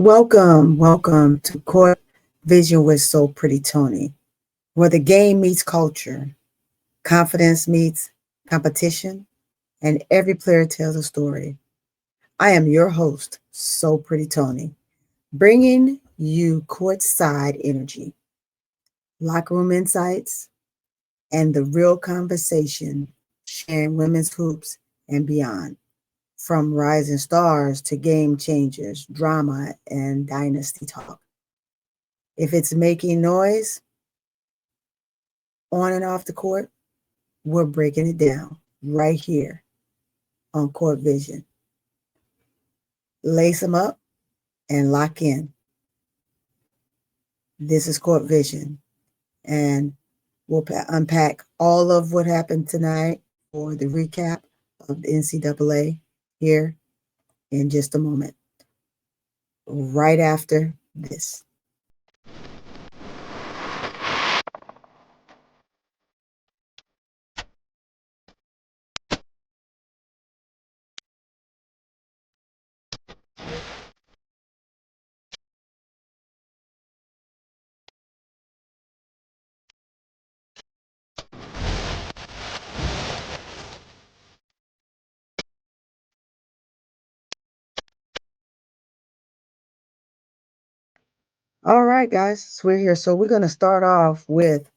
Welcome to Court Vision with So Pretty Tony, where the game meets culture, confidence meets competition, and every player tells a story. I am your host, So Pretty Tony, bringing you courtside energy, locker room insights, and the real conversation, sharing women's hoops and beyond, from rising stars to game changers, drama, and dynasty talk. If it's making noise on and off the court, we're breaking it down right here on Court Vision. Lace them up and lock in. This is Court Vision, and we'll unpack all of what happened tonight for the recap of the NCAA here in just a moment, right after this. All right, guys, so we're here. So we're going to start off with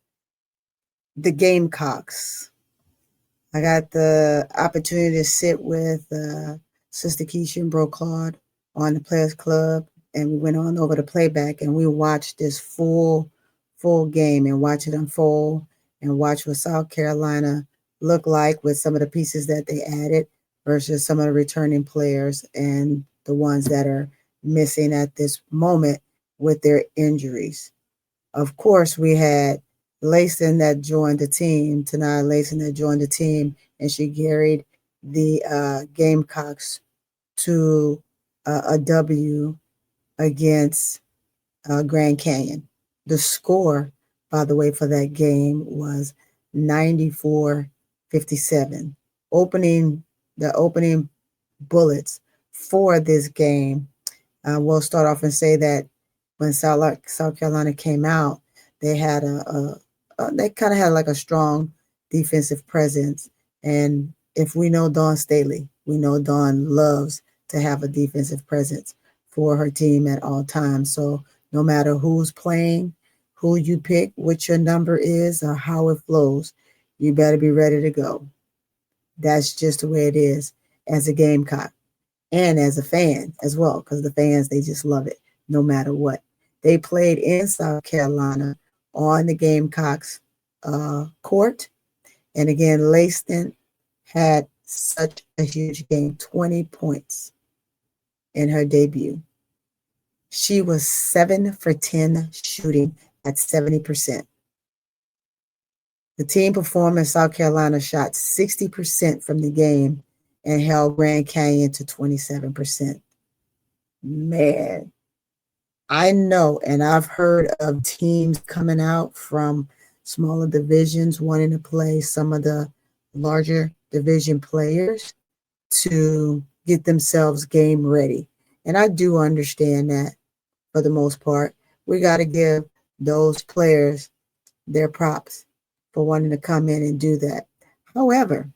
the Gamecocks. I got the opportunity to sit with Sister Keisha and Bro Claude on the Players Club, and we went on over the playback, and we watched this full game and watch it unfold and watch what South Carolina looked like with some of the pieces that they added versus some of the returning players and the ones that are missing at this moment with their injuries. Of course, we had Layson that joined the team, Tanaya Layson that joined the team, and she carried the Gamecocks to a W against Grand Canyon. The score, by the way, for that game was 94-57. The opening bullets for this game. We'll start off and say that when South Carolina came out, they had they kind of had like a strong defensive presence. And if we know Dawn Staley, we know Dawn loves to have a defensive presence for her team at all times. So no matter who's playing, who you pick, what your number is, or how it flows, you better be ready to go. That's just the way it is as a Gamecock and as a fan as well, because the fans, they just love it no matter what. They played in South Carolina on the Gamecocks court. And again, Layston had such a huge game, 20 points in her debut. She was 7 for 10 shooting at 70%. The team performance, South Carolina shot 60% from the game and held Grand Canyon to 27%. Man, I know, and I've heard of teams coming out from smaller divisions wanting to play some of the larger division players to get themselves game ready. And I do understand that for the most part. We got to give those players their props for wanting to come in and do that. However,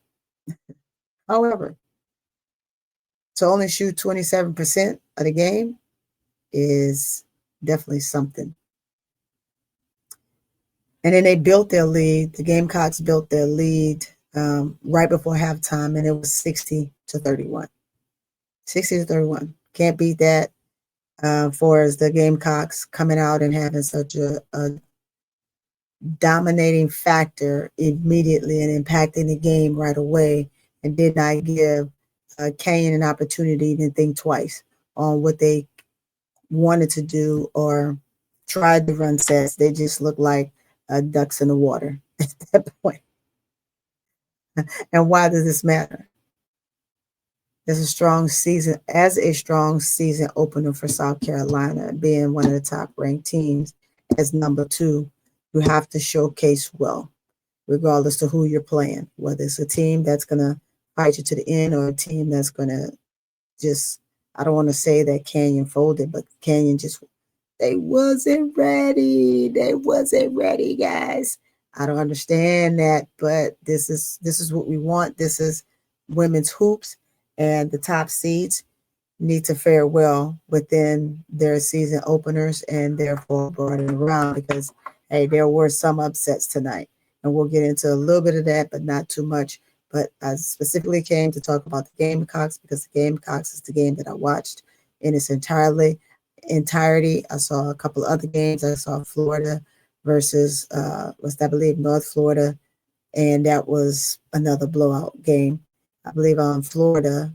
to only shoot 27% of the game is definitely something. And then they built their lead. The Gamecocks built their lead right before halftime, and it was 60-31. 60-31. Can't beat that for as the Gamecocks coming out and having such a dominating factor immediately and impacting the game right away, and did not give Canyon an opportunity to think twice on what they wanted to do or tried to run sets. They just looked like ducks in the water at that point. And why does this matter? As a strong season opener for South Carolina, being one of the top ranked teams as number 2, you have to showcase well, regardless of who you're playing, whether it's a team that's going to fight you to the end or a team that's going to just I don't want to say that Canyon folded, but Canyon just, they wasn't ready. They wasn't ready, guys. I don't understand that, but this is what we want. This is women's hoops, and the top seeds need to fare well within their season openers, and therefore brought it around because, hey, there were some upsets tonight. And we'll get into a little bit of that, but not too much. But I specifically came to talk about the Gamecocks because the Gamecocks is the game that I watched in its entirety. I saw a couple of other games. I saw Florida versus I believe North Florida, and that was another blowout game. I believe Florida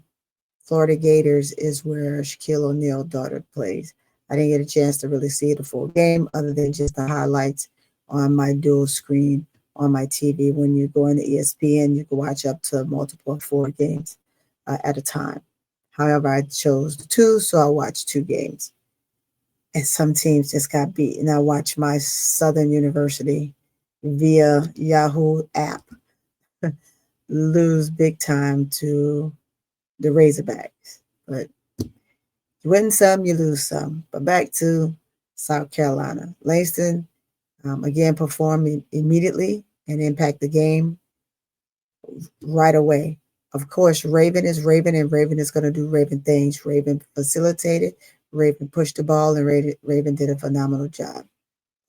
Gators is where Shaquille O'Neal's daughter plays. I didn't get a chance to really see the full game other than just the highlights on my dual screen on my TV. When you go into ESPN, you can watch up to multiple 4 games at a time. However, I chose the 2, so I watched 2 games. And some teams just got beat. And I watched my Southern University via Yahoo app lose big time to the Razorbacks. But you win some, you lose some. But back to South Carolina. Langston, again, performed immediately and impact the game right away. Of course, Raven is Raven, and Raven is going to do Raven things. Raven facilitated, Raven pushed the ball, and Raven did a phenomenal job.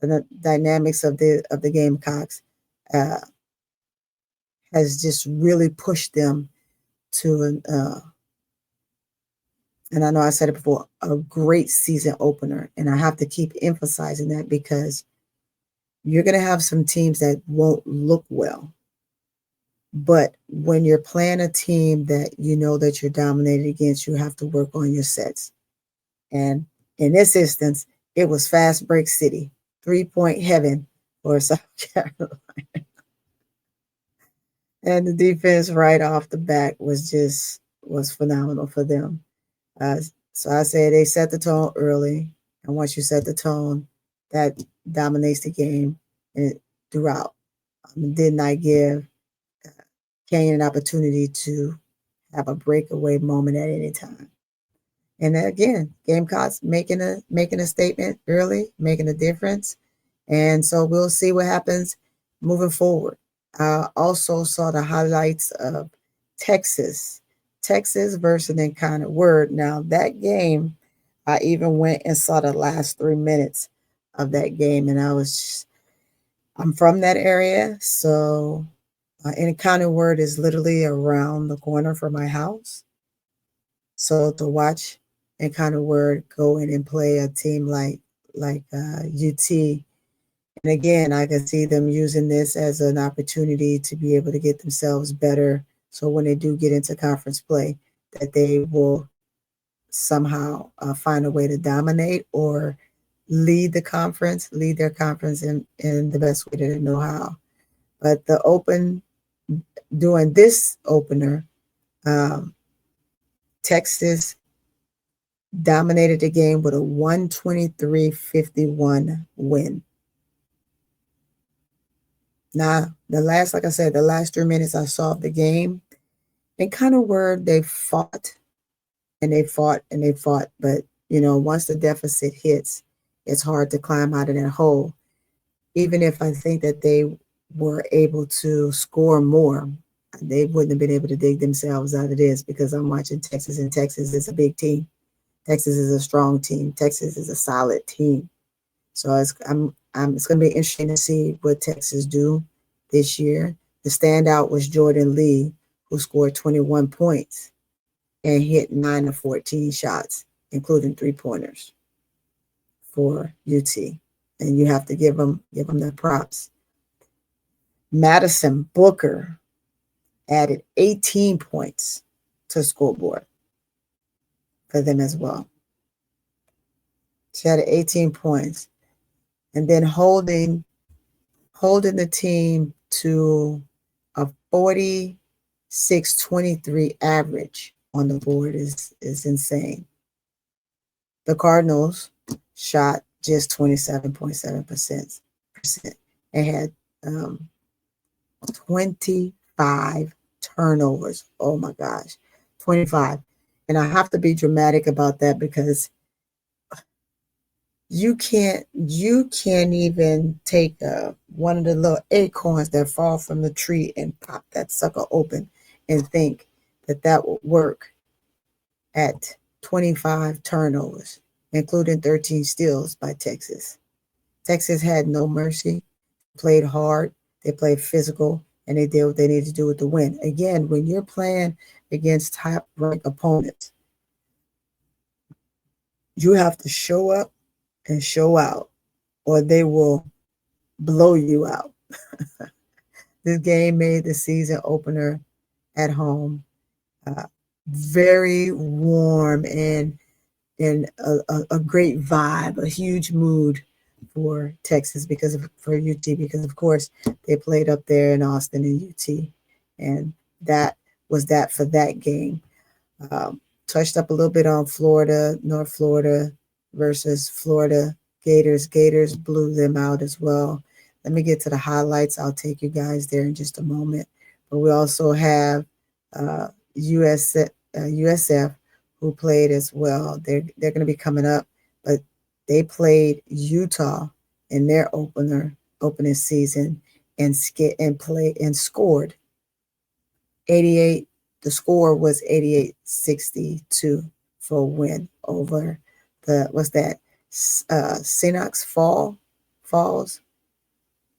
The dynamics of the Gamecocks has just really pushed them to and I know I said it before, a great season opener. And I have to keep emphasizing that because you're going to have some teams that won't look well. But when you're playing a team that you know that you're dominated against, you have to work on your sets. And in this instance, it was fast break city, 3-point heaven for South Carolina. And the defense right off the bat was phenomenal for them. So I say they set the tone early, and once you set the tone, that dominates the game and throughout. Did not give Kane an opportunity to have a breakaway moment at any time. And again, Gamecocks making a statement early, making a difference, and so we'll see what happens moving forward. I also saw the highlights of Texas versus Encounter Word. Now that game, I even went and saw the last 3 minutes of that game, and I'm from that area, so Encounter Word is literally around the corner from my house. So to watch Encounter Word go in and play a team like UT. And again, I can see them using this as an opportunity to be able to get themselves better. So when they do get into conference play, that they will somehow find a way to dominate or lead their conference in the best way that they know how. But during this opener, Texas dominated the game with a 123-51 win. Now, like I said, the last 3 minutes I saw the game, and kind of where they fought and they fought and they fought. But, once the deficit hits, it's hard to climb out of that hole. Even if I think that they were able to score more, they wouldn't have been able to dig themselves out of this because I'm watching Texas, and Texas is a big team. Texas is a strong team. Texas is a solid team. So it's going to be interesting to see what Texas do this year. The standout was Jordan Lee, who scored 21 points and hit 9 of 14 shots, including 3-pointers for UT. And you have to give them the props. Madison Booker added 18 points to the scoreboard for them as well. She had 18 points. And then holding the team to a 46-23 average on the board is insane. The Cardinals shot just 27.7% and had 25 turnovers. Oh my gosh, 25. And I have to be dramatic about that because you can't even take one of the little acorns that fall from the tree and pop that sucker open and think that that would work at 25 turnovers, including 13 steals by Texas. Texas had no mercy, played hard, they played physical, and they did what they needed to do with the win. Again, when you're playing against top ranked opponents, you have to show up and show out, or they will blow you out. This game made the season opener at home very warm and a great vibe, a huge mood for Texas for UT because of course they played up there in Austin and UT, and that was that for that game. Touched up a little bit on Florida, North Florida versus Florida Gators. Gators blew them out as well. Let me get to the highlights. I'll take you guys there in just a moment. But we also have USF who played as well. They're going to be coming up, but they played Utah in their opening season and scored 88. The score was 88-62 for a win over Sinox Falls.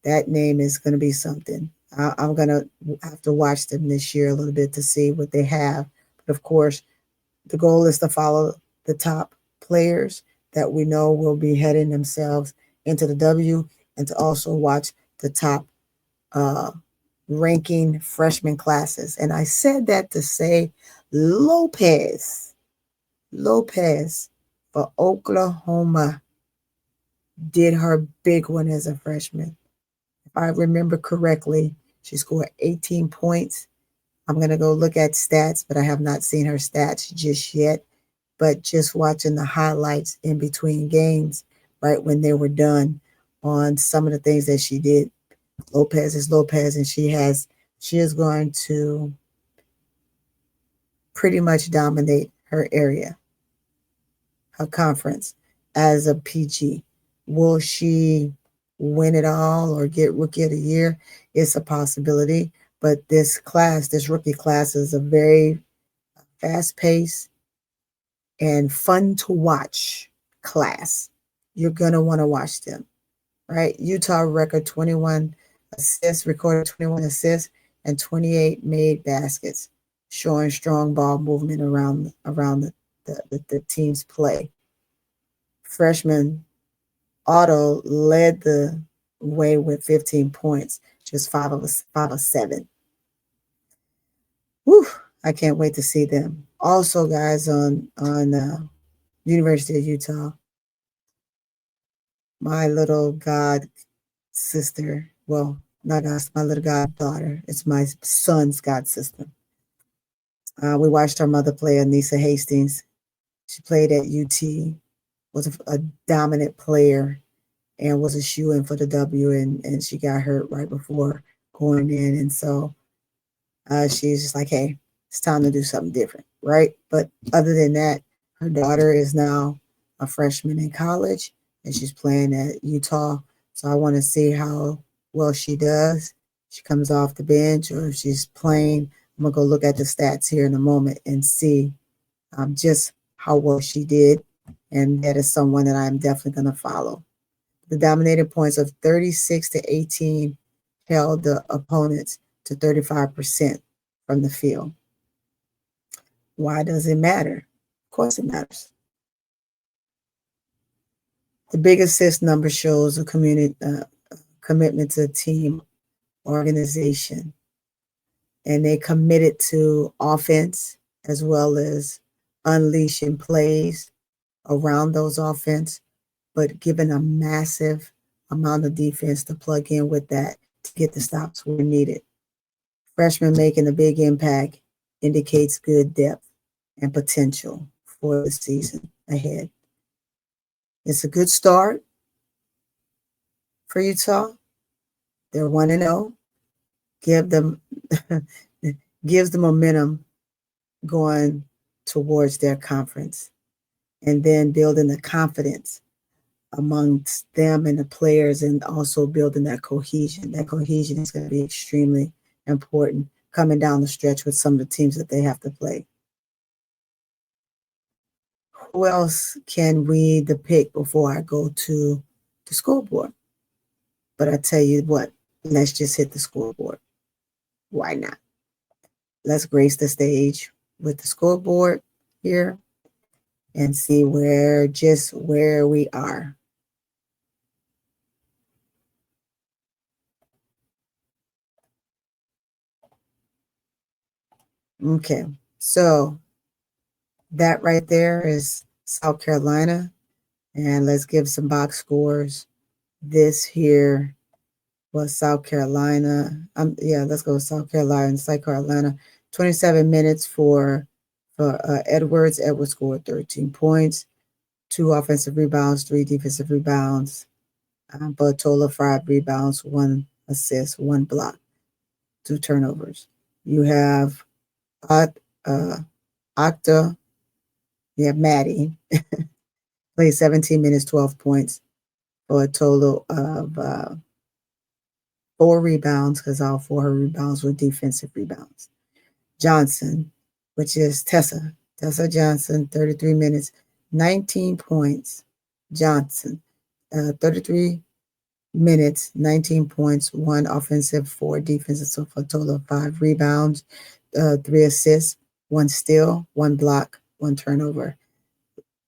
That name is going to be something. I'm going to have to watch them this year a little bit to see what they have. But of course, the goal is to follow the top players that we know will be heading themselves into the W, and to also watch the top ranking freshman classes. And I said that to say Lopez for Oklahoma did her big one as a freshman. If I remember correctly, she scored 18 points. I'm going to go look at stats, but I have not seen her stats just yet. But just watching the highlights in between games, right when they were done on some of the things that she did, Lopez is Lopez, and she is going to pretty much dominate her area, her conference as a PG. Will she win it all or get rookie of the year? It's a possibility. But this rookie class is a very fast paced and fun to watch class. You're going to want to watch them, right? Utah recorded 21 assists, and 28 made baskets, showing strong ball movement around the team's play. Freshman Otto led the way with 15 points, just 5 of 7. Whew, I can't wait to see them. Also, guys, on University of Utah, my little god sister, well, not my little goddaughter, it's my son's god sister. We watched our mother play, Anissa Hastings. She played at UT, was a dominant player, and was a shoe-in for the W, and she got hurt right before going in. And so she's just like, hey, it's time to do something different, right? But other than that, her daughter is now a freshman in college, and she's playing at Utah. So I want to see how well she does. She comes off the bench, or if she's playing. I'm going to go look at the stats here in a moment and see just how well she did. And that is someone that I'm definitely going to follow. The dominated points of 36-18 held the opponents to 35% from the field. Why does it matter? Of course it matters. The big assist number shows a commitment to team organization, and they committed to offense as well as unleashing plays around those offense, but given a massive amount of defense to plug in with that to get the stops where needed. Freshmen making a big impact indicates good depth and potential for the season ahead. It's a good start for Utah. They're 1-0. Gives the momentum going towards their conference, and then building the confidence amongst them and the players, and also building that cohesion. That cohesion is going to be extremely important coming down the stretch with some of the teams that they have to play. Who else can we depict before I go to the scoreboard? But I tell you what, let's just hit the scoreboard. Why not? Let's grace the stage with the scoreboard here and see where we are. Okay, so that right there is South Carolina. And let's give some box scores. This here was South Carolina. Let's go South Carolina. South Carolina, 27 minutes for Edwards. Edwards scored 13 points, 2 offensive rebounds, 3 defensive rebounds, but a total of 5 rebounds, 1 assist, 1 block, 2 turnovers. You have Octa, Maddie, played 17 minutes, 12 points for a total of 4 rebounds, because all 4 of her rebounds were defensive rebounds. Johnson, which is Tessa Johnson, 33 minutes, 19 points. Johnson, 33 minutes, 19 points, 1 offensive, 4 defensive, so for a total of 5 rebounds, 3 assists, 1 steal, 1 block, 1 turnover.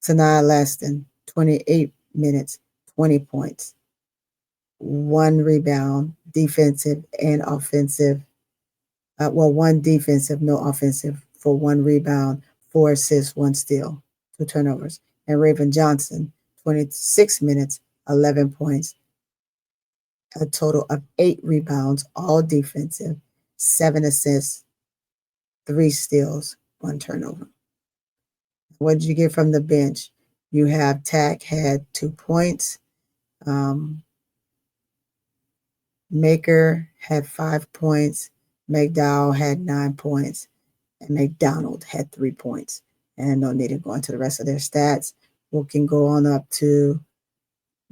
Sanaa Laston, 28 minutes, 20 points, 1 rebound, defensive and offensive. 1 defensive, no offensive, for 1 rebound, 4 assists, 1 steal, 2 turnovers. And Raven Johnson, 26 minutes, 11 points, a total of 8 rebounds, all defensive, 7 assists, 3 steals, 1 turnover. What did you get from the bench? You have Tack had 2 points. Maker had 5 points. McDowell had 9 points. And McDonald had 3 points. And no need to go into the rest of their stats. We can go on up to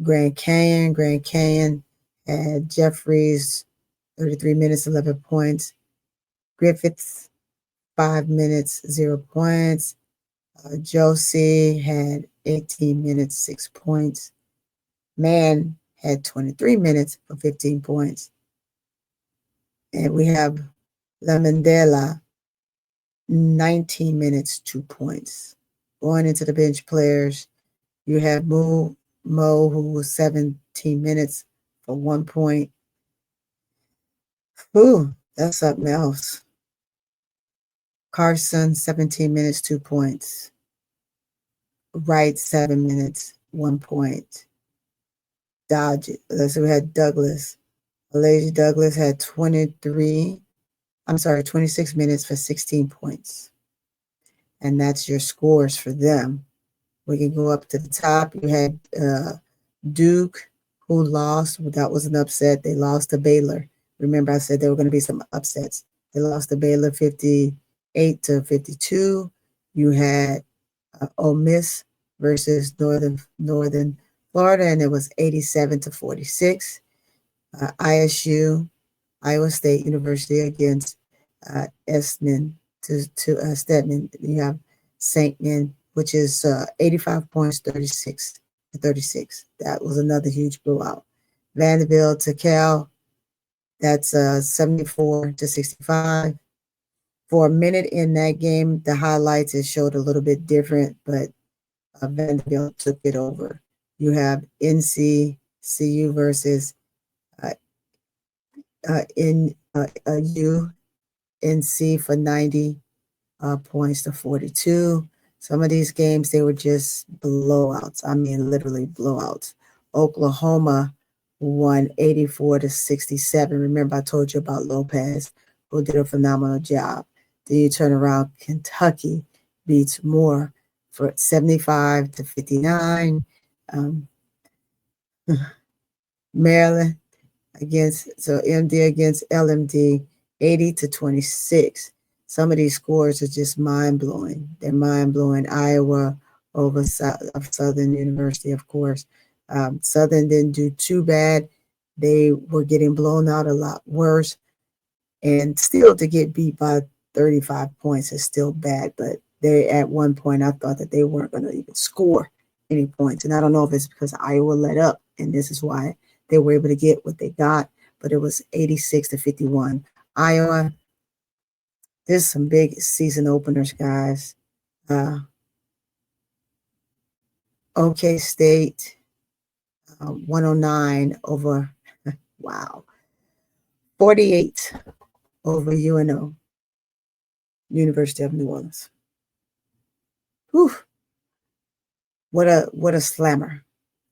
Grand Canyon. Grand Canyon had Jeffries, 33 minutes, 11 points. Griffiths, 5 minutes, 0 points. Josie had 18 minutes, 6 points. Mann had 23 minutes for 15 points. And we have Lamandela, 19 minutes, 2 points. Going into the bench players, you have Mo, who was 17 minutes for 1 point. Ooh, that's something else. Carson, 17 minutes, 2 points. Wright, 7 minutes, 1 point. Dodge. So we had Douglas. Lady Douglas had 26 minutes for 16 points. And that's your scores for them. We can go up to the top. You had Duke, who lost. That was an upset. They lost to Baylor. Remember, I said there were going to be some upsets. They lost to Baylor 58-52. You had Ole Miss versus Northern Florida, and it was 87-46. ISU, Iowa State University against Stedman. You have Saintman, which is 85 points, 36-36. That was another huge blowout. Vanderbilt to Cal, that's 74-65. For a minute in that game, the highlights, it showed a little bit different, but Vanderbilt took it over. You have NCCU versus UNC for 90 points to 42. Some of these games, they were just blowouts. I mean, literally blowouts. Oklahoma won 84-67. Remember, I told you about Lopez, who did a phenomenal job. Then you turn around, Kentucky beats Moore for 75-59. Maryland MD against LMD, 80-26. Some of these scores are just mind-blowing. They're mind-blowing. Iowa over Southern University, of course. Southern didn't do too bad. They were getting blown out a lot worse. And still to get beat by 35 points is still bad. But they, at one point, I thought that they weren't going to even score any points. And I don't know if it's because Iowa let up, and this is why they were able to get what they got. But it was 86-51. Iowa, there's some big season openers, guys. OK State, 109 over, wow, 48 over UNO, University of New Orleans. Whew. What a slammer.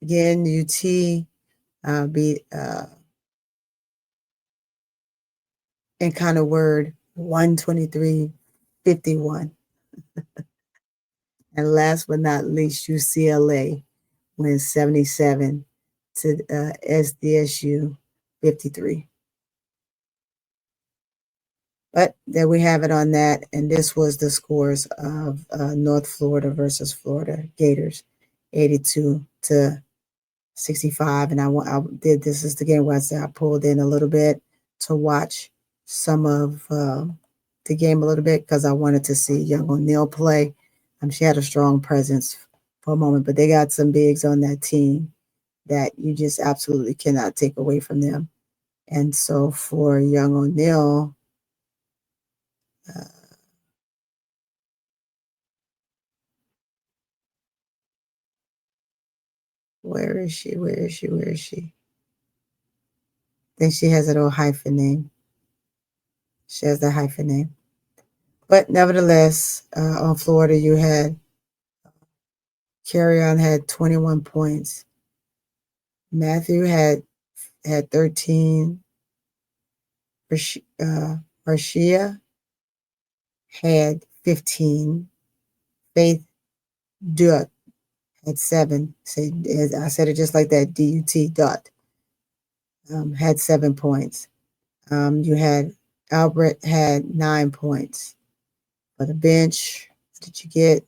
Again, UT beat, in kind of word, 123-51. And last but not least, UCLA wins 77 to SDSU 53. But there we have it on that. And this was the scores of North Florida versus Florida Gators, 82-65. And I did, this is the game where I pulled in a little bit to watch some of the game a little bit because I wanted to see young O'Neal play. She had a strong presence for a moment, but they got some bigs on that team that you just absolutely cannot take away from them. And so for young O'Neal, where is she? I think she has a little hyphen name. She has the hyphen name. But nevertheless, on Florida, you had Carrion had 21 points. Matthew had 13. Rashia had 15. Faith Dutt had 7. I said it just like that, D-U-T, Dutt. Had 7 points. You had Albert had 9 points. For the bench, what did you get?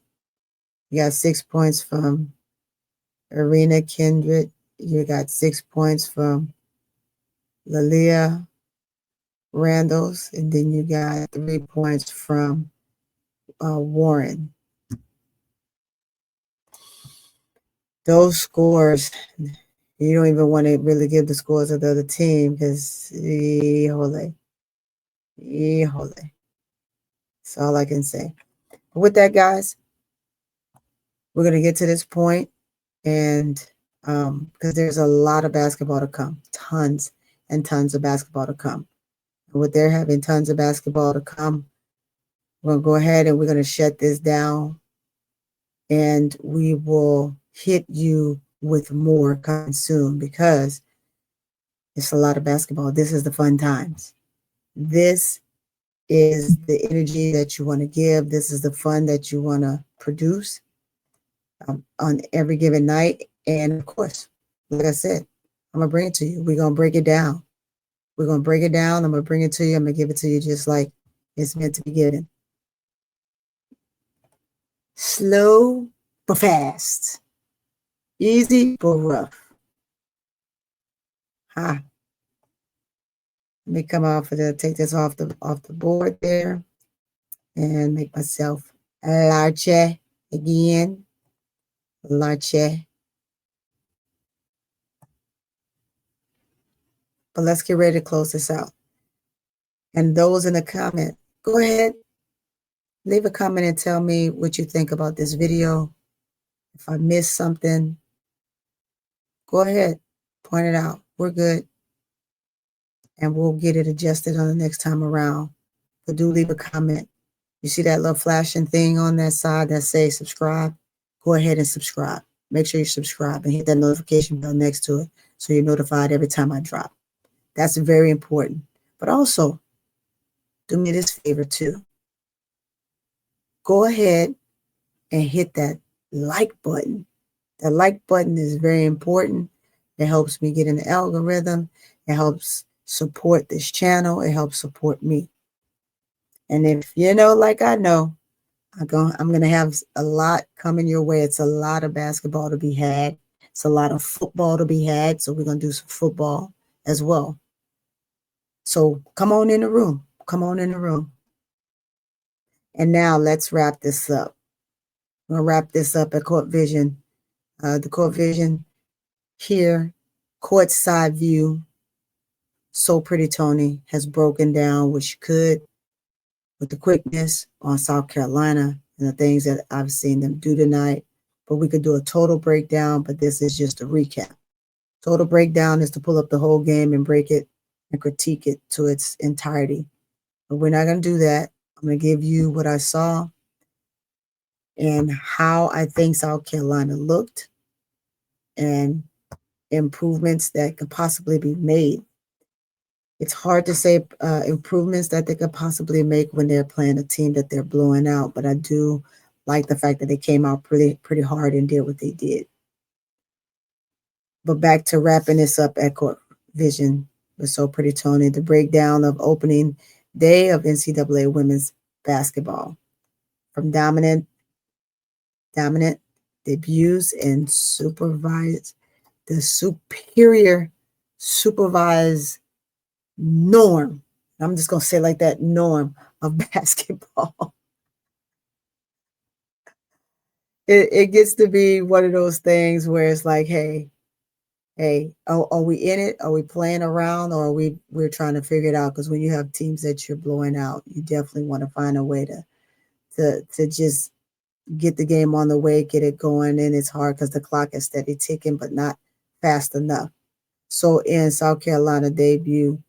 You got 6 points from Arena Kindred. You got 6 points from Lalia Randalls. And then you got 3 points from Warren. Those scores, you don't even want to really give the scores of the other team because that's all I can say. But with that, guys, we're going to get to this point, and because there's a lot of basketball to come, tons and tons of basketball to come. And with there having tons of basketball to come, we're going to go ahead and we're going to shut this down, and we will hit you with more coming soon because it's a lot of basketball. This is the fun times. This is the energy that you want to give. This is the fun that you want to produce on every given night. And of course, like I said, I'm going to bring it to you. We're going to break it down. I'm going to bring it to you. I'm going to give it to you just like it's meant to be given. Slow but fast. Easy but rough. Let me come off of take this off the board there and make myself larger again. Larger. But let's get ready to close this out. And those in the comment, go ahead, leave a comment and tell me what you think about this video. If I missed something, go ahead, point it out. We're good. And we'll get it adjusted on the next time around. But do leave a comment. You see that little flashing thing on that side that says subscribe? Go ahead and subscribe. Make sure you subscribe and hit that notification bell next to it so you're notified every time I drop. That's very important. But also, do me this favor too. Go ahead and hit that like button. The like button is very important. It helps me get in the algorithm. It helps support this channel. It helps support me. And if you know, like I know, I'm gonna have a lot coming your way. It's a lot of basketball to be had. It's a lot of football to be had. So we're gonna do some football as well. So come on in the room. Come on in the room. And now let's wrap this up. We'll wrap this up at Court Vision. The Court Vision here, court side view. So Pretty Tony has broken down what she could with the quickness on South Carolina and the things that I've seen them do tonight. But we could do a total breakdown, but this is just a recap. Total breakdown is to pull up the whole game and break it and critique it to its entirety. But we're not going to do that. I'm going to give you what I saw and how I think South Carolina looked and improvements that could possibly be made. It's hard to say improvements that they could possibly make when they're playing a team that they're blowing out, but I do like the fact that they came out pretty hard and did what they did. But back to wrapping this up at Court Vision with So Pretty Tony, the breakdown of opening day of NCAA women's basketball from dominant debuts and the superior supervised norm. I'm just going to say like that, norm of basketball. It gets to be one of those things where it's like, hey, are we in it? Are we playing around, or we're trying to figure it out? Because when you have teams that you're blowing out, you definitely want to find a way to just get the game on the way, get it going. And it's hard because the clock is steady ticking, but not fast enough. So in South Carolina debut,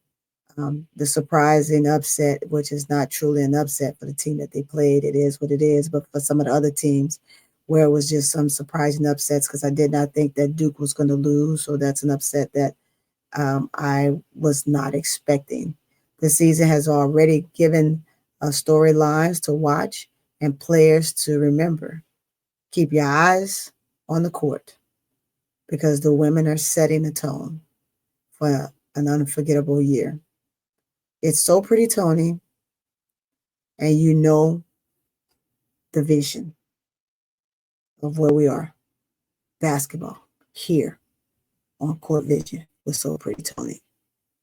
the surprising upset, which is not truly an upset for the team that they played, it is what it is. But for some of the other teams, where it was just some surprising upsets, because I did not think that Duke was going to lose. So that's an upset that I was not expecting. The season has already given storylines to watch and players to remember. Keep your eyes on the court because the women are setting the tone for an unforgettable year. It's So Pretty Tony, and you know the vision of where we are. Basketball here on Court Vision with So Pretty Tony,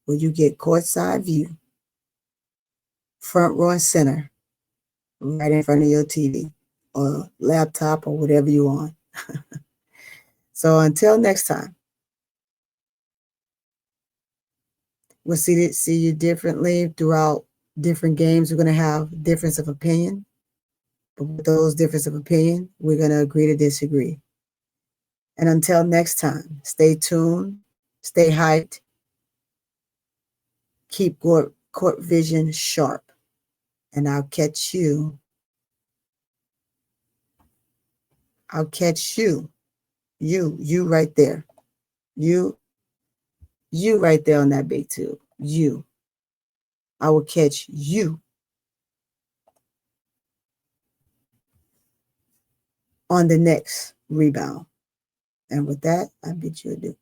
where you get courtside view, front row and center, right in front of your TV or laptop or whatever you want. So until next time, we'll see you differently throughout different games. We're going to have difference of opinion, but with those difference of opinion, we're going to agree to disagree. And until next time, stay tuned, stay hyped, keep court vision sharp, and I'll catch you. You right there. You right there on that big tube. I will catch you on the next rebound. And with that, I bid you adieu.